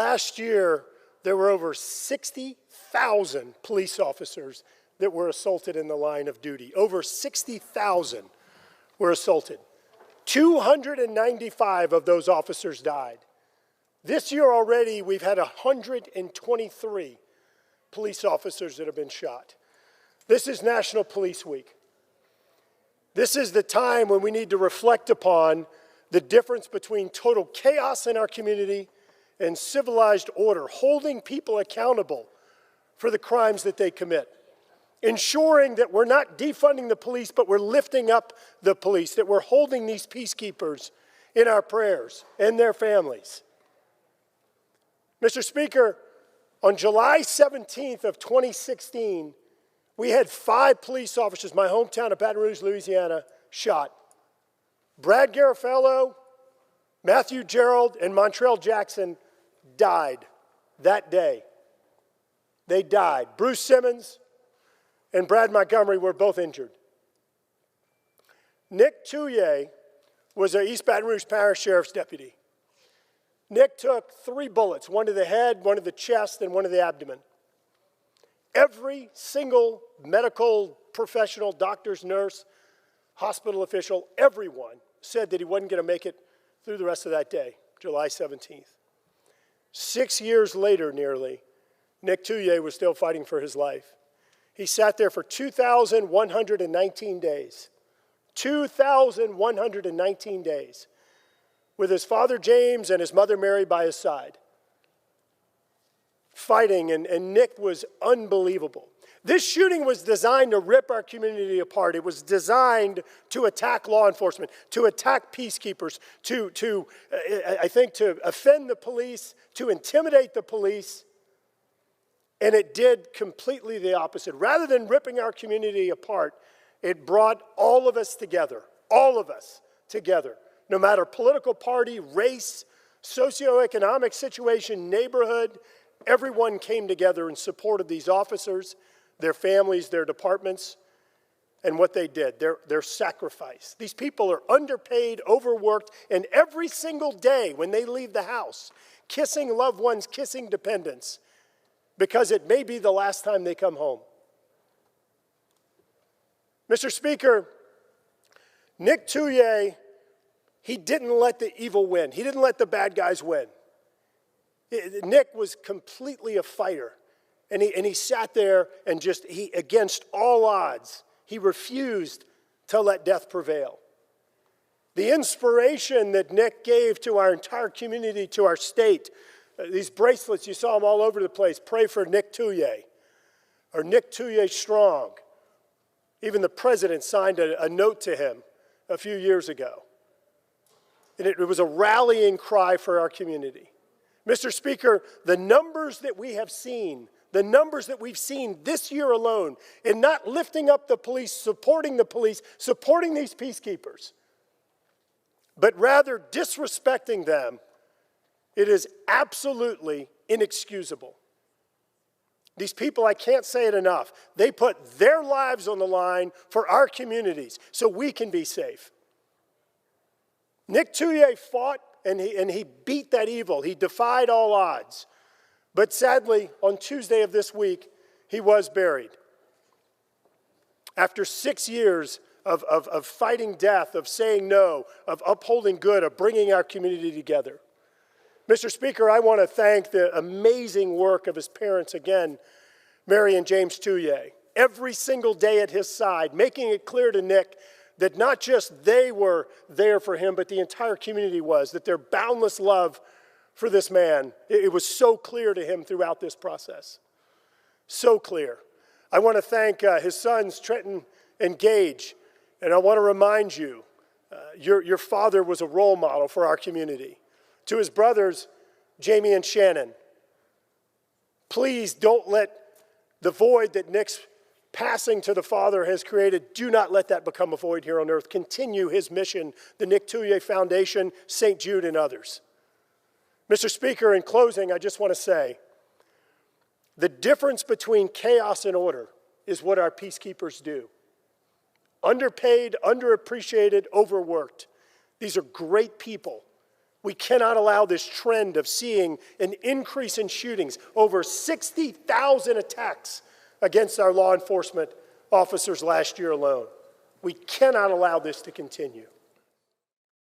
last year, there were over 60,000 police officers that were assaulted in the line of duty. Over 60,000 were assaulted. 295 of those officers died. This year already, we've had 123 police officers that have been shot. This is National Police Week. This is the time when we need to reflect upon the difference between total chaos in our community and civilized order, holding people accountable for the crimes that they commit, ensuring that we're not defunding the police, but we're lifting up the police, that we're holding these peacekeepers in our prayers and their families. Mr. Speaker, on July 17th of 2016, we had 5 police officers, my hometown of Baton Rouge, Louisiana, shot. Brad Garofalo, Matthew Gerald, and Montrell Jackson died that day. They died. Bruce Simmons and Brad Montgomery were both injured. Nick Tullier was an East Baton Rouge Parish Sheriff's deputy. Nick took 3 bullets, one to the head, one to the chest, and one to the abdomen. Every single medical professional, doctor's nurse, hospital official, everyone said that he wasn't going to make it through the rest of that day, July 17th. 6 years later, nearly, Nick Tullier was still fighting for his life. He sat there for 2,119 days. 2,119 days. With his father James and his mother Mary by his side. Fighting, and Nick was unbelievable. This shooting was designed to rip our community apart. It was designed to attack law enforcement, to attack peacekeepers, to offend the police, to intimidate the police. And it did completely the opposite. Rather than ripping our community apart, it brought all of us together, no matter political party, race, socioeconomic situation, neighborhood. Everyone came together in support of these officers, their families, their departments, and what they did, their sacrifice. These people are underpaid, overworked, and every single day when they leave the house, kissing loved ones, kissing dependents, because it may be the last time they come home. Mr. Speaker, Nick Tullier, he didn't let the evil win. He didn't let the bad guys win. Nick was completely a fighter. And he sat there and against all odds, he refused to let death prevail. The inspiration that Nick gave to our entire community, to our state, these bracelets, you saw them all over the place. Pray for Nick Tullier, or Nick Tullier Strong. Even the president signed a note to him a few years ago. And it was a rallying cry for our community. Mr. Speaker, the numbers that we have seen, the numbers that we've seen this year alone, in not lifting up the police, supporting these peacekeepers, but rather disrespecting them, it is absolutely inexcusable. These people, I can't say it enough, they put their lives on the line for our communities so we can be safe. Nick Tullier fought and he beat that evil. He defied all odds. But sadly, on Tuesday of this week, he was buried. After 6 years of fighting death, of saying no, of upholding good, of bringing our community together. Mr. Speaker, I want to thank the amazing work of his parents again, Mary and James Tullier, every single day at his side, making it clear to Nick that not just they were there for him, but the entire community was, that their boundless love for this man, it was so clear to him throughout this process. So clear. I want to thank his sons, Trenton and Gage, and I want to remind you, your father was a role model for our community. To his brothers, Jamie and Shannon, please don't let the void that Nick's passing to the Father has created, do not let that become a void here on earth. Continue his mission, the Nick Tullier Foundation, St. Jude, and others. Mr. Speaker, in closing, I just want to say, the difference between chaos and order is what our peacekeepers do. Underpaid, underappreciated, overworked. These are great people We cannot allow this trend of seeing an increase in shootings, over 60,000 attacks against our law enforcement officers last year alone. We cannot allow this to continue.